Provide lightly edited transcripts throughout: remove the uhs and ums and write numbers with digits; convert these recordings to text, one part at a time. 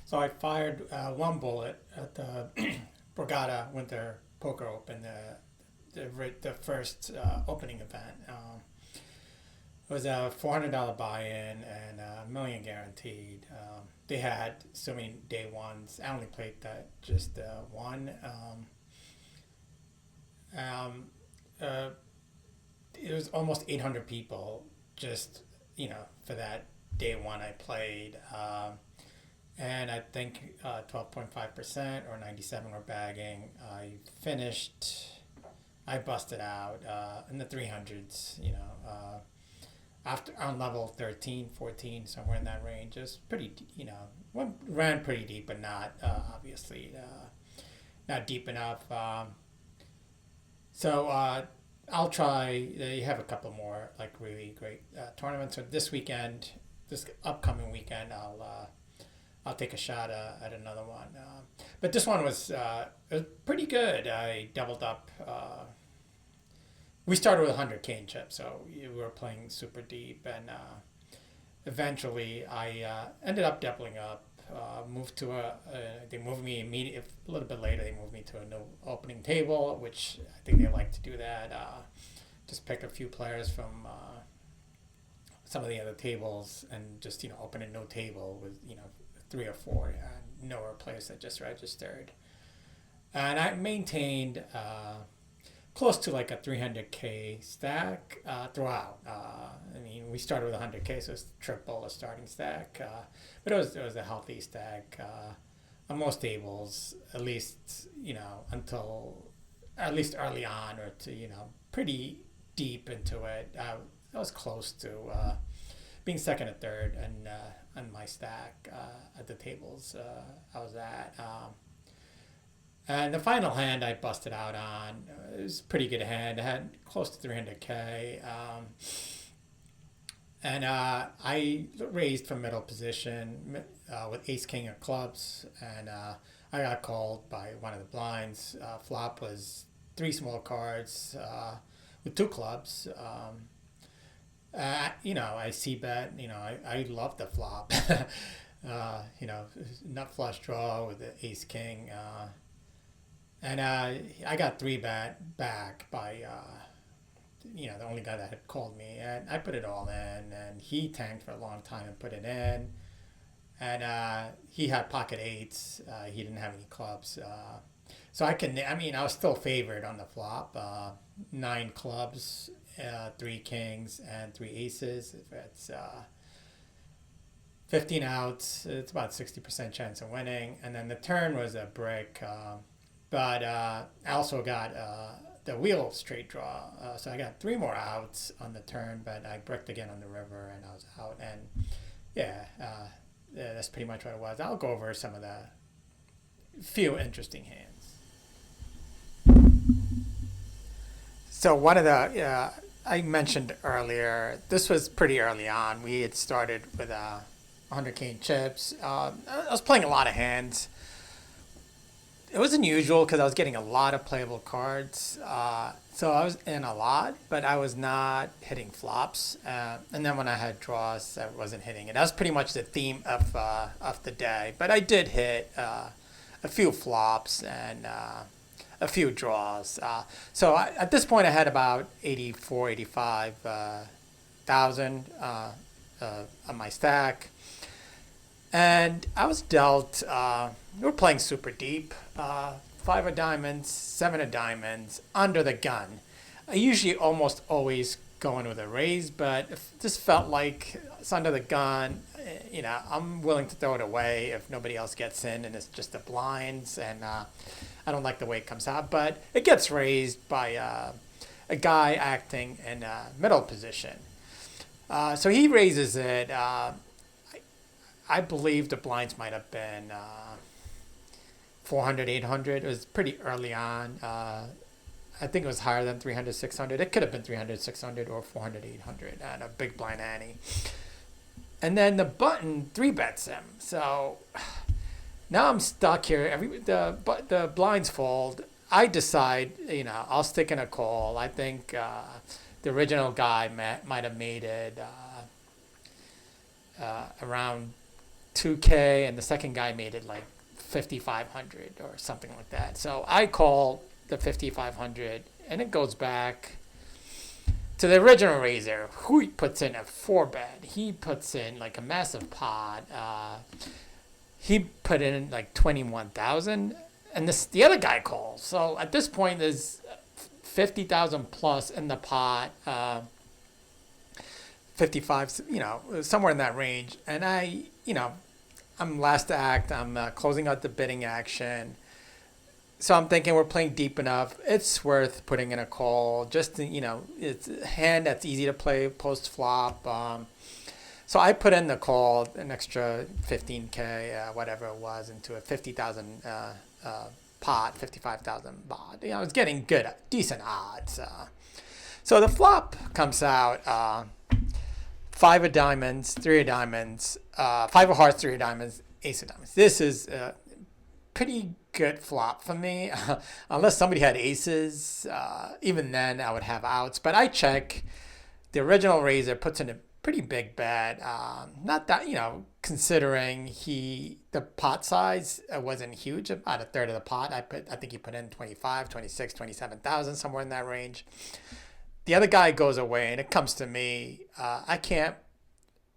So I fired one bullet at the Borgata Winter Poker Open, the first opening event. It was a $400 buy-in and a million guaranteed. They had so many day ones. I only played that just one. Um, uh, it was almost 800 people just for that day one I played. And I think 12.5% or 97 were bagging. I busted out in the 300s, after on level 13, 14, somewhere in that range. It was pretty, ran pretty deep, but not obviously not deep enough. So I'll try. You have a couple more like really great tournaments. So this upcoming weekend, I'll take a shot at another one. But this one it was pretty good. I doubled up. We started with 100K in chips, so we were playing super deep, and eventually I ended up doubling up. Moved to they moved me immediately, a little bit later, they moved me to a new opening table, which I think they like to do that. Just pick a few players from some of the other tables and just, open a new table with, three or four newer players that just registered. And I maintained close to like a 300K stack throughout. I mean, we started with 100K, so it's triple a starting stack. But it was a healthy stack on most tables, at least until at least early on, or to pretty deep into it. I was close to being second or third, and on my stack at the tables I was at. And the final hand I busted out on, it was a pretty good hand. I had close to 300K. And I raised from middle position with ace king of clubs. And I got called by one of the blinds. Flop was three small cards with two clubs. I see bet. I love the flop. Nut flush draw with the ace king. And I got three bet back by the only guy that had called me, and I put it all in, and he tanked for a long time and put it in, and he had pocket eights. He didn't have any clubs, so I was still favored on the flop. Nine clubs, three kings, and three aces. If it's 15 outs, it's about 60% chance of winning, and then the turn was a brick. But I also got the wheel straight draw. So I got three more outs on the turn, but I bricked again on the river and I was out. And yeah, that's pretty much what it was. I'll go over some of the few interesting hands. So one of the, I mentioned earlier, this was pretty early on. We had started with 100K in chips. I was playing a lot of hands. It was unusual because I was getting a lot of playable cards. So I was in a lot, but I was not hitting flops. And then when I had draws, I wasn't hitting it. That was pretty much the theme of the day. But I did hit a few flops and a few draws. At this point, I had about 84, 85,000 on my stack. And I was dealt, we were playing super deep, five of diamonds, seven of diamonds, under the gun. I usually almost always go in with a raise, but if this felt like it's under the gun, I'm willing to throw it away if nobody else gets in and it's just the blinds, and I don't like the way it comes out. But it gets raised by a guy acting in a middle position. So he raises it. I believe the blinds might have been 400, 800. It was pretty early on. I think it was higher than 300, 600. It could have been 300, 600, or 400, 800, and a big blind ante. And then the button three bets him. So now I'm stuck here. The blinds fold. I decide, I'll stick in a call. I think the original guy might have made it around 2K, and the second guy made it like 5,500 or something like that. So I call the 5,500, and it goes back to the original raiser, who puts in a 4-bet. He puts in like a massive pot. He put in like 21,000, and the other guy calls. So at this point, there's 50,000 plus in the pot. 55, somewhere in that range. And I'm last act. I'm closing out the bidding action. So I'm thinking we're playing deep enough. It's worth putting in a call. Just it's a hand that's easy to play post flop. So I put in the call, an extra 15K, whatever it was, into a 50,000 pot, 55,000 baht. I was getting good, decent odds. So the flop comes out. 5 of diamonds, 3 of diamonds, 5 of hearts, 3 of diamonds, ace of diamonds. This is a pretty good flop for me, unless somebody had aces. Even then, I would have outs. But I check. The original raiser puts in a pretty big bet. Not that, considering the pot size wasn't huge, about a third of the pot. I think he put in 25, 26, 27,000, somewhere in that range. The other guy goes away, and it comes to me. I can't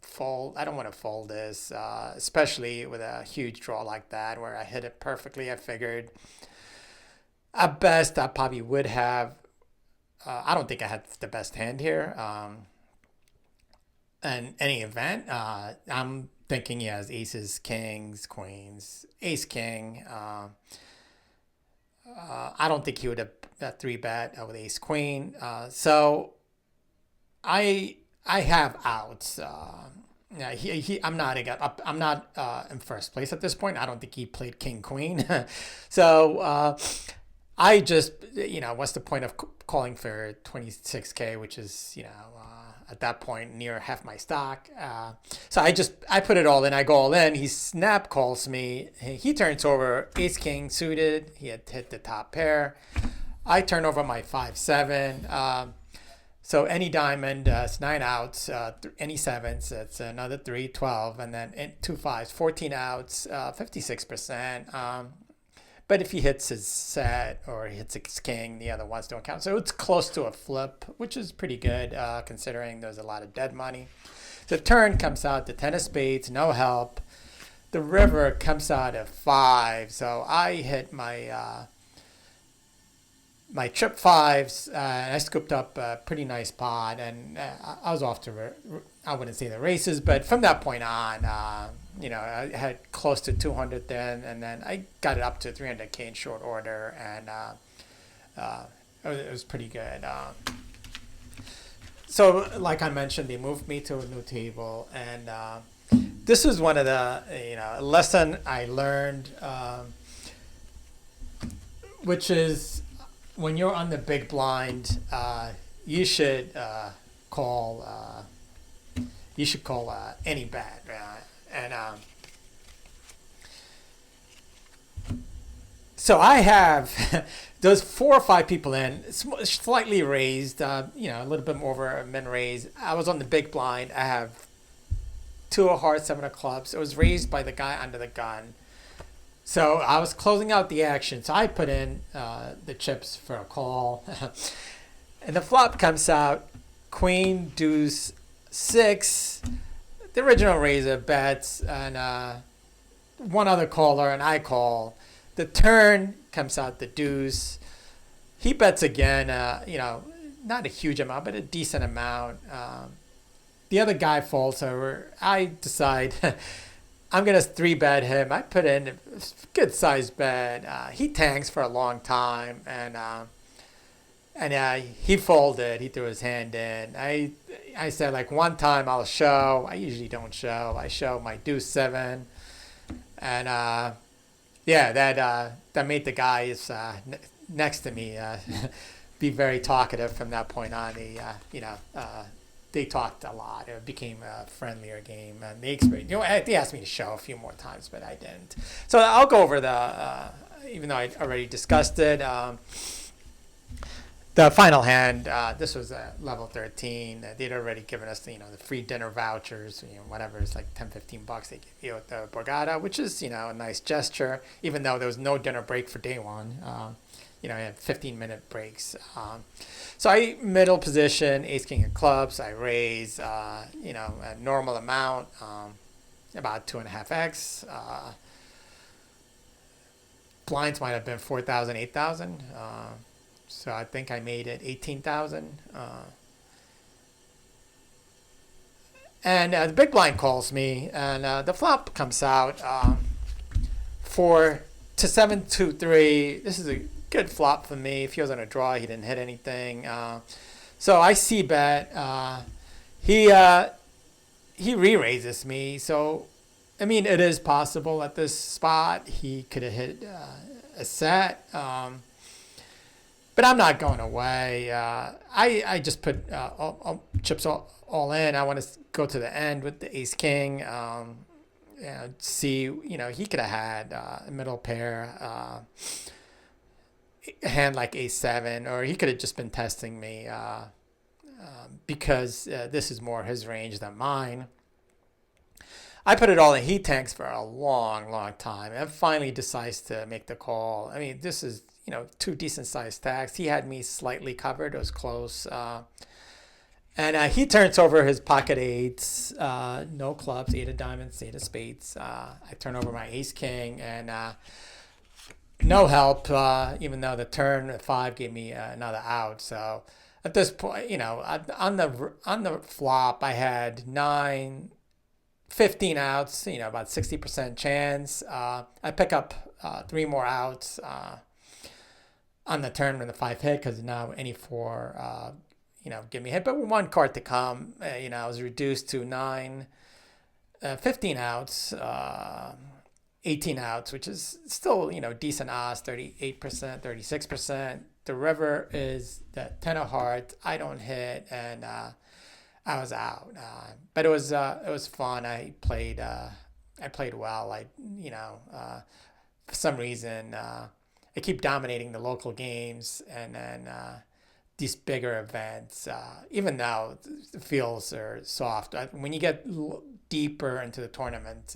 fold. I don't want to fold this, especially with a huge draw like that where I hit it perfectly. I figured at best I probably would have. I don't think I had the best hand here. In any event, I'm thinking he has aces, kings, queens, ace, king. I don't think he would have a 3-bet with ace queen. So I have outs. I'm not in first place at this point. I don't think he played king queen. So I just what's the point of calling for 26K, which is at that point near half my stock. So I put it all in. I go all in. He snap calls me. He turns over ace king suited. He had hit the top pair. I turn over my 5-7. So any diamond, it's 9 outs. Any sevens, it's another 3, 12, and then 2 fives, 14 outs, 56%. But if he hits his set or he hits his king, the other ones don't count. So it's close to a flip, which is pretty good considering there's a lot of dead money. The turn comes out the 10 of spades, no help. The river comes out at 5. So I hit my trip fives, and I scooped up a pretty nice pot, and I was off to, I wouldn't say the races, but from that point on, I had close to 200 then, and then I got it up to 300K in short order, and it was pretty good. So like I mentioned, they moved me to a new table, and this was one of the, lesson I learned, which is, when you're on the big blind, you should call. You should call any bet, and so I have those 4 or 5 people in, slightly raised, a little bit more over a min raise. I was on the big blind. I have 2 of hearts, 7 of clubs. It was raised by the guy under the gun. So I was closing out the action. So I put in the chips for a call. And the flop comes out, queen, deuce, 6. The original raiser bets, and one other caller, and I call. The turn comes out the deuce. He bets again, not a huge amount, but a decent amount. The other guy folds over. I decide I'm going to 3-bet him. I put in a good sized bet. He tanks for a long time, and he folded. He threw his hand in. I said, like, one time I'll show. I usually don't show. I show my deuce 7, and that made the guys next to me be very talkative from that point on. They talked a lot. It became a friendlier game, and they asked me to show a few more times, but I didn't. So I'll go over even though I already discussed it. The final hand, this was level 13. They'd already given us, the free dinner vouchers, whatever. It's like 10, $15 they give you at the Borgata, which is, a nice gesture, even though there was no dinner break for day one. I had 15-minute breaks. So I middle position, ace, king of clubs. I raise, a normal amount, about 2.5x. Blinds might have been 4,000, 8,000. So I think I made it 18,000. And the big blind calls me, and the flop comes out 4 to 7 2 3. This is a good flop for me. If he was on a draw, he didn't hit anything. So I see bet. He re-raises me. So, I mean, it is possible at this spot he could have hit a set. But I'm not going away. I just put all chips all in. I want to go to the end with the ace king. See, he could have had a middle pair, a hand like ace seven, or he could have just been testing me because this is more his range than mine. I put it all in heat tanks for a long, long time, and finally decides to make the call. I mean, this is two decent sized stacks. He had me slightly covered. It was close. And he turns over his pocket eights, no clubs, eight of diamonds, eight of spades. I turn over my ace king, and no help, even though the turn at 5 gave me another out. So at this point, on the flop, I had 15 outs, about 60% chance. I pick up 3 more outs on the turn when the 5 hit, because now any 4, give me a hit. But with 1 card to come, I was reduced to 15 outs, 18 outs, which is still, decent odds, 38%, 36%. The river is the 10 of hearts. I don't hit, and I was out. But it was fun. I played well. For some reason, I keep dominating the local games, and then these bigger events, even though the fields are soft, when you get deeper into the tournament,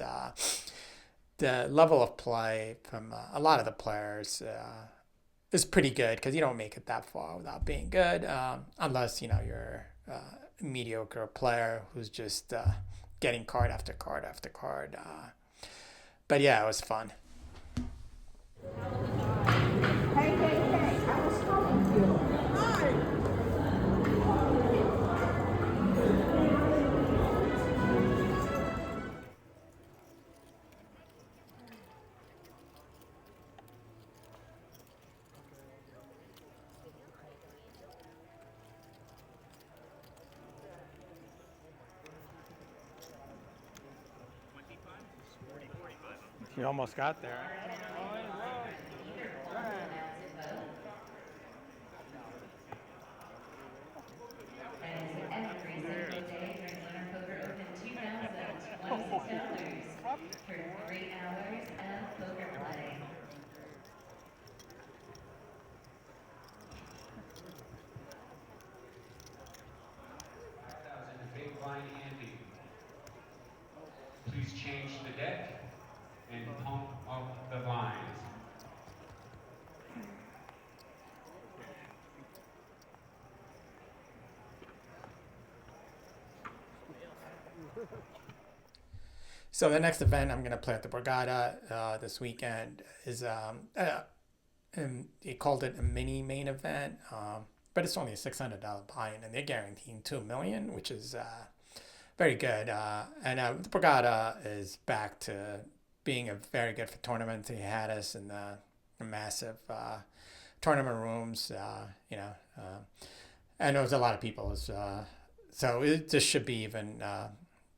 the level of play from a lot of the players is pretty good, because you don't make it that far without being good, unless you're a mediocre player who's just getting card after card after card. But yeah, it was fun. Hey, hey, hey, I was talking to you. Hi. You almost got there. And every single day during Winter Poker Open 2026 for 3 hours of poker play. Big blind ante. Please change the deck and pump up the blinds. So the next event I'm going to play at the Borgata this weekend is, and they called it a mini main event, but it's only a $600 buy-in, and they're guaranteeing $2 million, which is very good. And the Borgata is back to being a very good for tournaments. They had us in the massive tournament rooms, and there was a lot of people. So this should be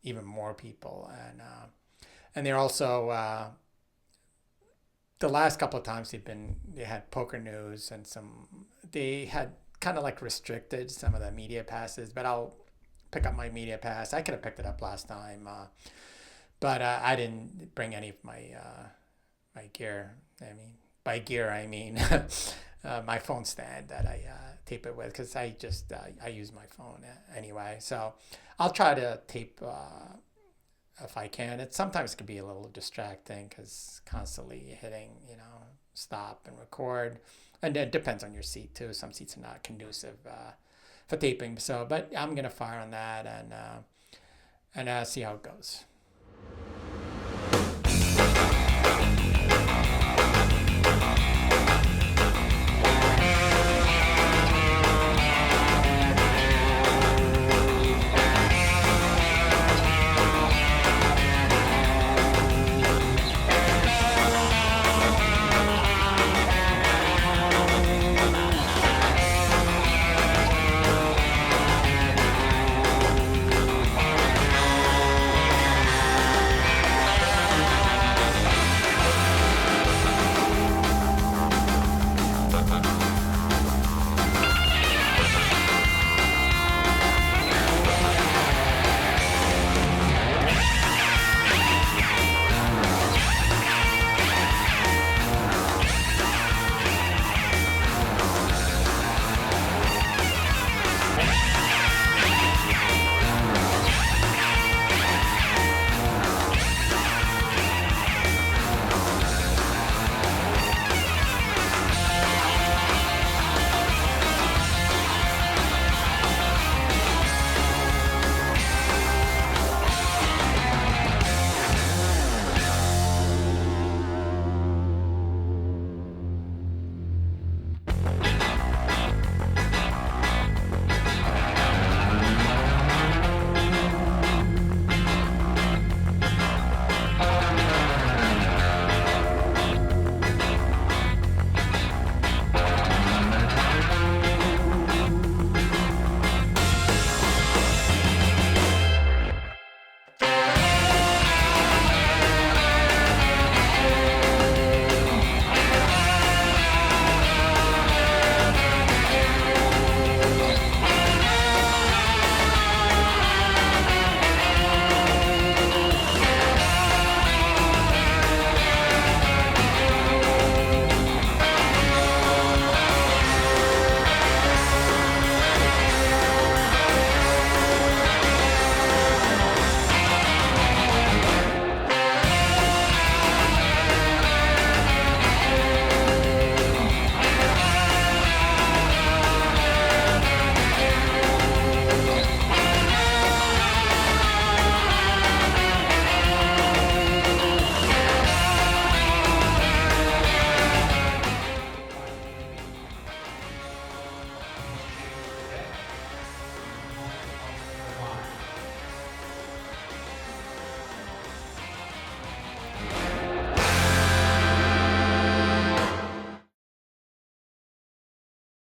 even more people, and they're also the last couple of times they had Poker News, and they had kind of like restricted some of the media passes, but I'll pick up my media pass. I could have picked it up last time, but I didn't bring any of my gear. I mean, by gear I mean my phone stand that I tape it with, because I use my phone anyway. So I'll try to tape if I can. It sometimes can be a little distracting because constantly hitting, stop and record, and it depends on your seat too. Some seats are not conducive for taping. So, but I'm gonna fire on that and see how it goes.